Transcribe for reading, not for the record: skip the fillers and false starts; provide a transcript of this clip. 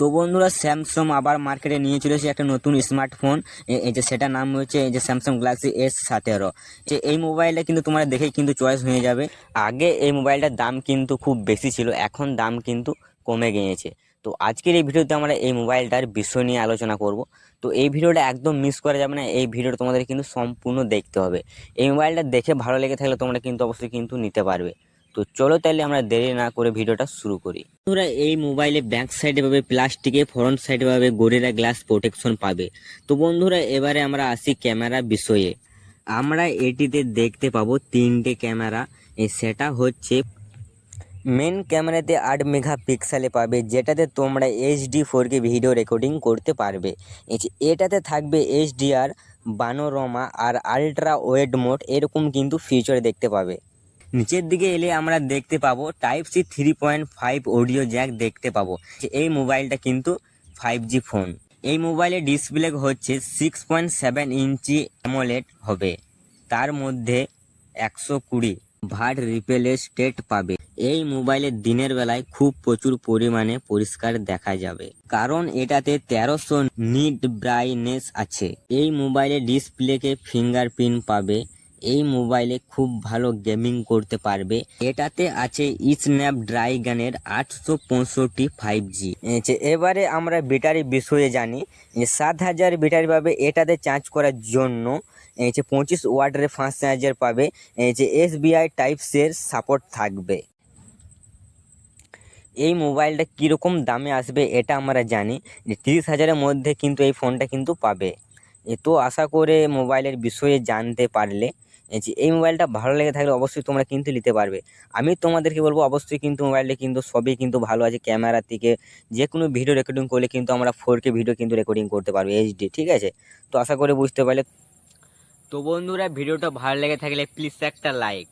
তো বন্ধুরা, স্যামসাং আবার মার্কেটে নিয়ে চলেছে একটা নতুন স্মার্টফোন। এই যে সেটার নাম হচ্ছে এই যে স্যামসাং গ্যালাক্সি S17। যে এই মোবাইলটা কিন্তু তোমরা দেখেই কিন্তু চয়েস হয়ে যাবে। আগে এই মোবাইলটার দাম কিন্তু খুব বেশি ছিল, এখন দাম কিন্তু কমে গিয়েছে। তো আজকের এই ভিডিওতে আমরা এই মোবাইলটার বিষয় নিয়ে আলোচনা করব। তো এই ভিডিওটা একদম মিস করা যাবে না, এই ভিডিওটা তোমাদের কিন্তু সম্পূর্ণ দেখতে হবে। এই মোবাইলটা দেখে ভালো লেগে থাকলে তোমরা কিন্তু অবশ্যই কিন্তু নিতে পারবে। তো চলো তাহলে আমরা দেরি না করে ভিডিওটা শুরু করি। বন্ধুরা, এই মোবাইলে ব্যাক সাইডে পাবে প্লাস্টিকে, ফ্রন্ট সাইডে পাবে গরিলা গ্লাস প্রোটেকশন পাবে। তো বন্ধুরা, এবারে আমরা আসি ক্যামেরা বিষয়ে। আমরা এটিতে দেখতে পাবো তিনটে ক্যামেরা। সেটা হচ্ছে মেন ক্যামেরাতে 8 মেগাপিক্সেলে পাবে, যেটাতে তোমরা HD 4K ভিডিও রেকর্ডিং করতে পারবে। এটাতে থাকবে HDR, বানোরমা আর আলট্রা ওয়েড মোড, এরকম কিন্তু ফিচার দেখতে পাবে। নিচের দিকে এলে আমরা দেখতে পাবো Type-C 3.5 অডিও জ্যাক দেখতে পাবো। এই মোবাইলটা কিন্তু 5G ফোন। এই মোবাইলের ডিসপ্লে হচ্ছে 6.7 ইঞ্চি অ্যামোলেড হবে। তার মধ্যে 120 ওয়াট রিফ্রেশ পাবে। এই মোবাইলে দিনের বেলায় খুব প্রচুর পরিমাণে পরিষ্কার দেখা যাবে, কারণ এটাতে 1300 নিট ব্রাইটনেস আছে। এই মোবাইলে ডিসপ্লেকে ফিঙ্গারপ্রিন্ট পাবে। এই মোবাইলে খুব ভালো গেমিং করতে পারবে। এটাতে আছে স্ন্যাপড্রাগনের 865 5G। এবারে আমরা ব্যাটারি বিষয়ে জানি। 7000 ব্যাটারি পাবে এটাতে চার্জ করার জন্য। 25 ওয়াটের ফাস্ট চার্জার পাবে। SBI টাইপ-সির সাপোর্ট থাকবে। এই মোবাইলটা কীরকম দামে আসবে এটা আমরা জানি, যে 30,000-এর মধ্যে কিন্তু এই ফোনটা কিন্তু পাবে। তো আশা করে মোবাইলের বিষয়ে জানতে পারলে। এই মোবাইলটা ভালো লেগে থাকলে অবশ্যই তোমরা কিন্তু নিতে পারবে। আমি তোমাদেরকে বলবো অবশ্যই কিন্তু মোবাইলটা কিন্তু সবই কিন্তু ভালো আছে। ক্যামেরা থেকে যে কোনো ভিডিও রেকর্ডিং করলে কিন্তু আমরা 4K ভিডিও কিন্তু রেকর্ডিং করতে পারবো, HD, ঠিক আছে? তো আশা করে বুঝতে পারলে। তো বন্ধুরা, ভিডিওটা ভালো লেগে থাকলে প্লিজ একটা লাইক।